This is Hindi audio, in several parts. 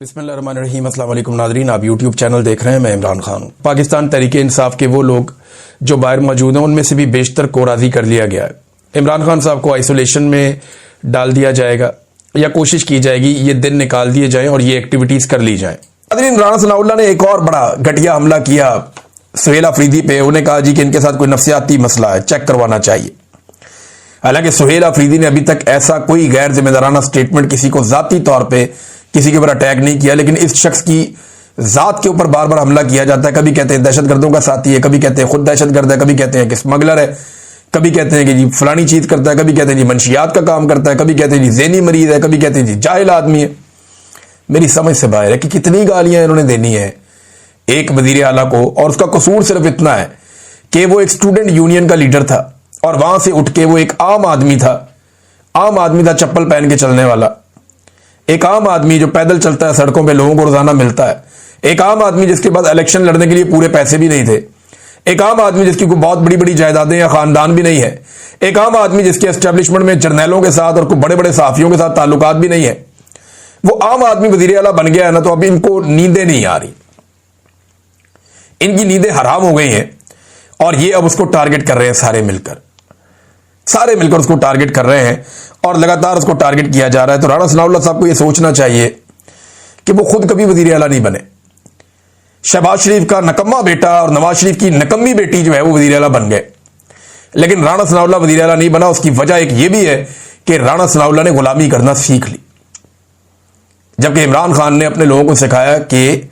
बिस्मिल्लाहिर्रहमानिर्रहीम। अस्सलाम वालेकुम नाज़रीन, आप यूट्यूब चैनल देख रहे हैं। मैं इमरान खान हूँ। पाकिस्तान तहरीक इंसाफ के वो लोग जो बाहर मौजूद हैं उनमें से भी बेशतर को राज़ी कर लिया गया है। इमरान खान साहब को आइसोलेशन में डाल दिया जाएगा या कोशिश की जाएगी ये दिन निकाल दिए जाएं और ये एक्टिविटीज़ कर ली जाएं। नाज़रीन, राणा सनाउल्लाह ने एक और बड़ा घटिया हमला किया सुहेल अफरीदी पे। उन्हें कहा जी कि इनके साथ कोई नफ्सियाती मसला है, चेक करवाना चाहिए। हालांकि सुहेल अफरीदी ने अभी तक ऐसा कोई गैर जिम्मेदाराना स्टेटमेंट किसी को जाती तौर पे किसी के ऊपर अटैक नहीं किया, लेकिन इस शख्स की जात के ऊपर बार बार हमला किया जाता है। कभी कहते हैं दहशतगर्दों का साथी है, कभी कहते हैं खुद दहशतगर्द है, कभी कहते हैं कि स्मगलर है, कभी कहते हैं कि जी फलानी चीज करता है, कभी कहते हैं जी मंशियात का काम करता है, कभी कहते हैं जी ज़हनी मरीज है, कभी कहते हैं जी जाहिल आदमी है। मेरी समझ से बाहर है कि कितनी गालियां इन्होंने देनी है एक वजीर आला को, और उसका कसूर सिर्फ इतना है कि वो एक स्टूडेंट यूनियन का लीडर था और वहां से उठ के वो एक आम आदमी था, चप्पल पहन के चलने वाला, एक आम आदमी जो पैदल चलता है सड़कों पे, लोगों को रोजाना मिलता है, एक आम आदमी जिसके पास इलेक्शन लड़ने के लिए पूरे पैसे भी नहीं थे, एक आम आदमी जिसकी कोई बहुत बड़ी बड़ी जायदादें या खानदान भी नहीं है, एक आम आदमी जिसके एस्टेब्लिशमेंट में जर्नैलों के साथ और कोई बड़े बड़े सहाफियों के साथ ताल्लुकात भी नहीं है। वो आम आदमी वजीर आला बन गया है ना, तो अभी इनको नींदें नहीं आ रही, इनकी नींदें हराम हो गई हैं और ये अब उसको टारगेट कर रहे हैं। सारे मिलकर उसको टारगेट कर रहे हैं और लगातार उसको टारगेट किया जा रहा है। तो राणा सनाउल्लाह साहब को यह सोचना चाहिए कि वो खुद कभी वजीर आला नहीं बने। शहबाज शरीफ का नकम्मा बेटा और नवाज शरीफ की नकम्मी बेटी जो है वो वजीर आला बन गए, लेकिन राणा सनाउल्लाह वजीर आला नहीं बना। उसकी वजह एक ये भी है कि राणा सनाउल्लाह ने गुलामी करना सीख ली, जबकि इमरान खान ने अपने लोगों को सिखाया कि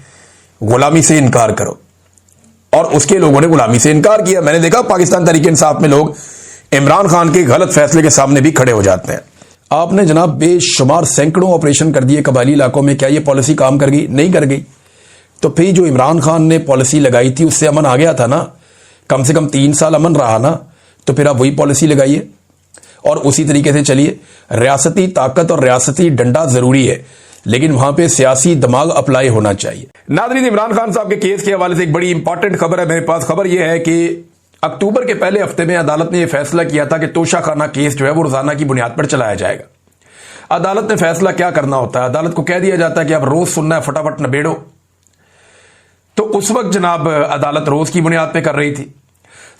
गुलामी से इनकार करो, और उसके लोगों ने गुलामी से इनकार किया। मैंने देखा पाकिस्तान तहरीक इंसाफ में लोग इमरान खान के गलत फैसले के सामने भी खड़े हो जाते हैं। आपने जनाब बेशुमार सैकड़ों ऑपरेशन कर दिए कबायली इलाकों में, क्या ये पॉलिसी काम कर गई? नहीं कर गई। तो फिर जो इमरान खान ने पॉलिसी लगाई थी उससे अमन आ गया था ना, कम से कम 3 साल अमन रहा ना, तो फिर आप वही पॉलिसी लगाइए और उसी तरीके से चलिए। रियासती ताकत और रियासती डंडा जरूरी है, लेकिन वहां पे सियासी दिमाग अप्लाई होना चाहिए। नाज़रीन, इमरान खान साहब के केस के हवाले से एक बड़ी इंपॉर्टेंट खबर है मेरे पास। खबर यह है कि अक्टूबर के पहले हफ्ते में अदालत ने यह फैसला किया था कि तोशाखाना केस जो है वो रोजाना की बुनियाद पर चलाया जाएगा। अदालत ने फैसला क्या करना होता है, अदालत को कह दिया जाता है कि आप रोज सुनना है, फटाफट निबेड़ो। तो उस वक्त जनाब अदालत रोज की बुनियाद पर कर रही थी।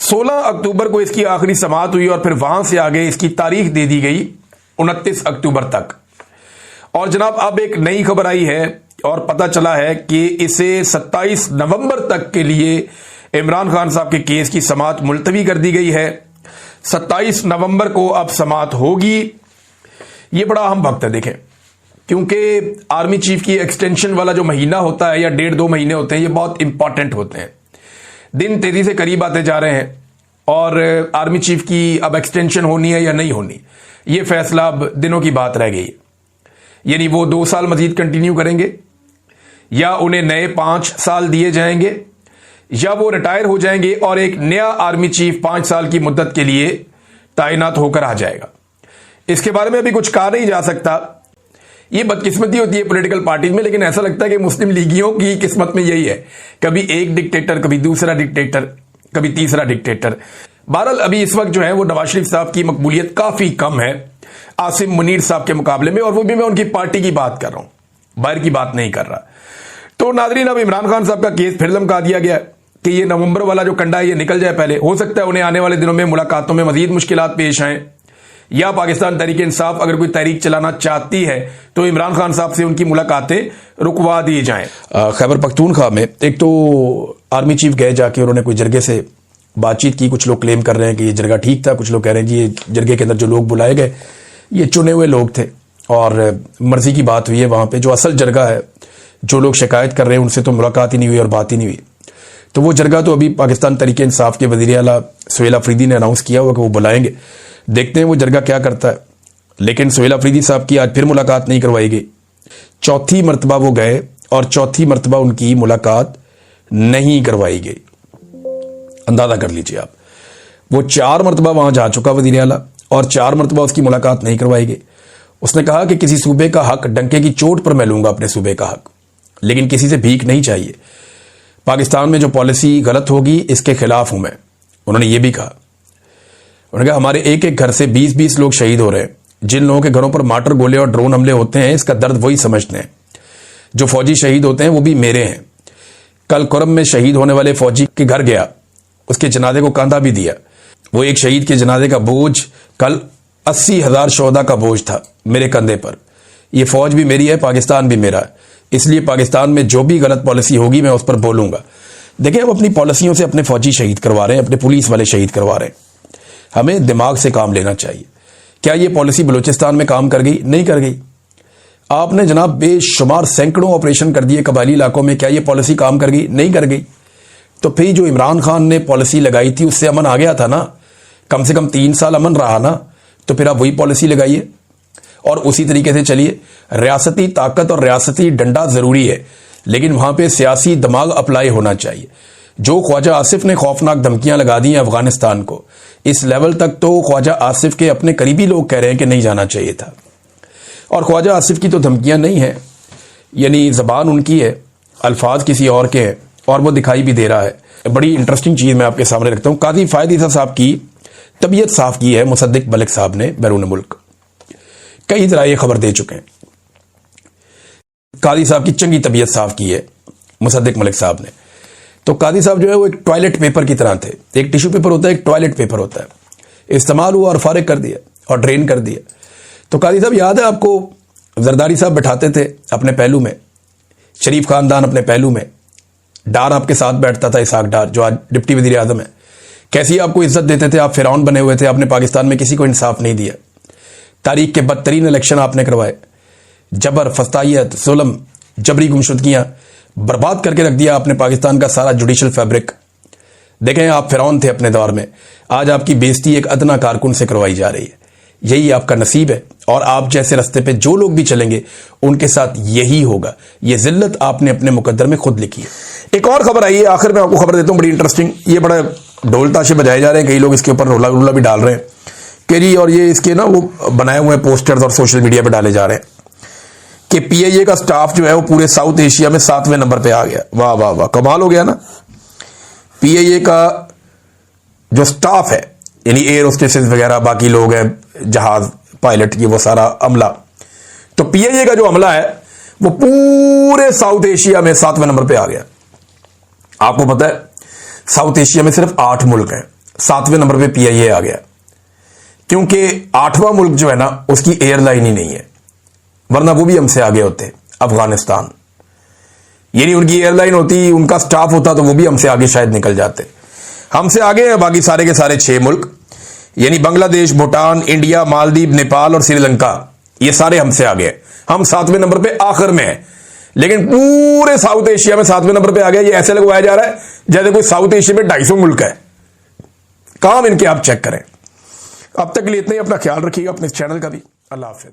16 अक्टूबर को इसकी आखिरी समाअत हुई और फिर वहां से आगे इसकी तारीख दे दी गई 29 अक्टूबर तक। और जनाब अब एक नई खबर आई है और पता चला है कि इसे 27 नवंबर तक के लिए इमरान खान साहब के केस की समाअत मुलतवी कर दी गई है। 27 नवंबर को अब समाअत होगी। यह बड़ा अहम वक्त है देखें, क्योंकि आर्मी चीफ की एक्सटेंशन वाला जो महीना होता है या 1.5-2 महीने होते हैं, ये बहुत इंपॉर्टेंट होते हैं। दिन तेजी से करीब आते जा रहे हैं और आर्मी चीफ की अब एक्सटेंशन होनी है या नहीं होनी, यह फैसला अब दिनों की बात रह गई है। यानी वो 2 साल मजीद कंटिन्यू करेंगे या उन्हें नए 5 साल दिए जाएंगे या वो रिटायर हो जाएंगे और एक नया आर्मी चीफ 5 साल की मुद्दत के लिए तैनात होकर आ जाएगा। इसके बारे में अभी कुछ कहा नहीं जा सकता। ये बदकिस्मती होती है पॉलिटिकल पार्टीज में, लेकिन ऐसा लगता है कि मुस्लिम लीगियों की किस्मत में यही है, कभी एक डिक्टेटर, कभी दूसरा डिक्टेटर, कभी तीसरा डिक्टेटर। बहरहाल अभी इस वक्त जो है वो नवाज शरीफ साहब की मकबूलियत काफी कम है आसिम मुनीर साहब के मुकाबले में, और वो भी मैं उनकी पार्टी की बात कर रहा हूं, बाहर की बात नहीं कर रहा। तो नाजरीन, अब इमरान खान साहब का केस फिर लमका दिया गया कि ये नवंबर वाला जो कंडा है ये निकल जाए पहले। हो सकता है उन्हें आने वाले दिनों में मुलाकातों में मजीद मुश्किलात पेश आए, या पाकिस्तान तहरीक इंसाफ अगर कोई तहरीक चलाना चाहती है तो इमरान खान साहब से उनकी मुलाकातें रुकवा दी जाएं। खैबर पख्तूनख्वा में एक तो आर्मी चीफ गए, जाके उन्होंने कोई जरगे से बातचीत की। कुछ लोग क्लेम कर रहे हैं कि ये जरगा ठीक था, कुछ लोग कह रहे हैं जी ये जरगे के अंदर जो लोग बुलाए गए ये चुने हुए लोग थे और मर्जी की बात हुई है। वहां पर जो असल जरगा है, जो लोग शिकायत कर रहे हैं उनसे तो मुलाकात ही नहीं हुई और बात ही नहीं हुई। तो वो जरगा तो अभी पाकिस्तान तहरीक इंसाफ के वजीर आला सुहेल अफरीदी ने अनाउंस किया हुआ कि वो बुलाएंगे, देखते हैं वो जरगा क्या करता है। लेकिन सुहेल अफरीदी साहब की आज फिर मुलाकात नहीं करवाई गई। 4थी मरतबा वो गए और 4थी मरतबा उनकी मुलाकात नहीं करवाई गई। अंदाजा कर लीजिए आप, वो 4 मरतबा वहां जा चुका वजीर आला और 4 मरतबा उसकी मुलाकात नहीं करवाई गई। उसने कहा कि किसी सूबे का हक डंके की चोट पर मैं लूंगा, अपने सूबे का हक, लेकिन किसी से भीख नहीं चाहिए। पाकिस्तान में जो पॉलिसी गलत होगी इसके खिलाफ हूं मैं। उन्होंने ये भी कहा, उन्होंने कहा हमारे एक एक घर से 20-20 लोग शहीद हो रहे हैं। जिन लोगों के घरों पर मार्टर गोले और ड्रोन हमले होते हैं इसका दर्द वही समझते हैं। जो फौजी शहीद होते हैं वो भी मेरे हैं। कल कुरम में शहीद होने वाले फौजी के घर गया, उसके जनाजे को कंधा भी दिया। वो एक शहीद के जनाजे का बोझ कल 80,000 शोहदा का बोझ था मेरे कंधे पर। ये फौज भी मेरी है, पाकिस्तान भी मेरा है, इसलिए पाकिस्तान में जो भी गलत पॉलिसी होगी मैं उस पर बोलूंगा। देखिए, हम अपनी पॉलिसियों से अपने फौजी शहीद करवा रहे हैं, अपने पुलिस वाले शहीद करवा रहे हैं। हमें दिमाग से काम लेना चाहिए। क्या ये पॉलिसी बलूचिस्तान में काम कर गई? नहीं कर गई। आपने जनाब बेशुमार सैकड़ों ऑपरेशन कर दिए कबायली इलाकों में, क्या ये पॉलिसी काम कर गई? नहीं कर गई। तो फिर जो इमरान खान ने पॉलिसी लगाई थी उससे अमन आ गया था ना, कम से कम 3 साल अमन रहा ना, तो फिर आप वही पॉलिसी लगाइए और उसी तरीके से चलिए। रियासती ताकत और रियासती डंडा जरूरी है, लेकिन वहां पे सियासी दिमाग अप्लाई होना चाहिए। जो ख्वाजा आसिफ ने खौफनाक धमकियां लगा दी हैं अफगानिस्तान को, इस लेवल तक तो ख्वाजा आसिफ के अपने करीबी लोग कह रहे हैं कि नहीं जाना चाहिए था। और ख्वाजा आसिफ की तो धमकियां नहीं है, यानी जबान उनकी है, अल्फाज किसी और के हैं और वो दिखाई भी दे रहा है। बड़ी इंटरेस्टिंग चीज मैं आपके सामने रखता हूं। काजी फायद ईसा साहब की तबीयत साफ की है मुसद्दिक मलिक साहब ने बैरून मुल्क। कई तरह ये खबर दे चुके हैं। काजी साहब की चंगी तबीयत साफ की है मुसद्दिक मलिक साहब ने। तो काजी साहब जो है वो एक टॉयलेट पेपर की तरह थे। एक टिश्यू पेपर होता है, एक टॉयलेट पेपर होता है। इस्तेमाल हुआ और फारिग कर दिया और ड्रेन कर दिया। तो काजी साहब याद है आपको, जरदारी साहब बैठाते थे अपने पहलू में, शरीफ खानदान अपने पहलू में, डार आपके साथ बैठता था, इसहाक डार जो आज डिप्टी वजीर आजम है। कैसी आपको इज्जत देते थे, आप फिरौन बने हुए थे, आपने पाकिस्तान में किसी को इंसाफ नहीं दिया। तारीख के बदतरीन इलेक्शन आपने करवाए, जबर, फस्तायत, जुल्म, जबरी गुमशुदगियां बर्बाद करके रख दिया आपने पाकिस्तान का सारा जुडिशल फैब्रिक। देखें, आप फिरौन थे अपने दौर में, आज आपकी बेइज्जती एक अदना कारकुन से करवाई जा रही है। यही आपका नसीब है और आप जैसे रास्ते पे जो लोग भी चलेंगे उनके साथ यही होगा। ये जिल्लत आपने अपने मुकद्दर में खुद लिखी है। एक और खबर आई है, आखिर में आपको खबर देता हूं, बड़ी इंटरेस्टिंग। ये बड़ा ढोल ताशे बजाए जा रहे हैं, कई लोग इसके ऊपर रोला रोला भी डाल रहे हैं कि जी, और ये इसके ना वो बनाए हुए पोस्टर्स और सोशल मीडिया पे डाले जा रहे हैं कि पीआईए का स्टाफ जो है वो पूरे साउथ एशिया में 7वें नंबर पे आ गया। वाह वाह वाह, कमाल हो गया ना। पीआईए का जो स्टाफ है, यानी एयर होस्टेसेस वगैरह, बाकी लोग हैं, जहाज पायलट की, वो सारा अमला, तो पीआईए का जो अमला है वो पूरे साउथ एशिया में 7वें नंबर पे आ गया। आपको पता है साउथ एशिया में सिर्फ 8 मुल्क हैं, 7वें नंबर पे पीआईए आ गया, क्योंकि 8वां मुल्क जो है ना उसकी एयरलाइन ही नहीं है, वरना वो भी हमसे आगे होते। अफगानिस्तान, यानी उनकी एयरलाइन होती, उनका स्टाफ होता, तो वो भी हमसे आगे शायद निकल जाते। हमसे आगे हैं बाकी सारे के सारे 6 मुल्क, यानी बांग्लादेश, भूटान, इंडिया, मालदीव, नेपाल और श्रीलंका, ये सारे हमसे आगे हैं। हम 7वें नंबर पे आखिर में हैं, लेकिन पूरे साउथ एशिया में 7वें नंबर पे आ गया। ये ऐसे लगवाया जा रहा है जैसे कोई साउथ एशिया में 250 मुल्क है। काम इनके आप चेक करें। अब तक के लिए इतना ही, अपना ख्याल रखिएगा, अपने चैनल का भी। अल्लाह हाफिज।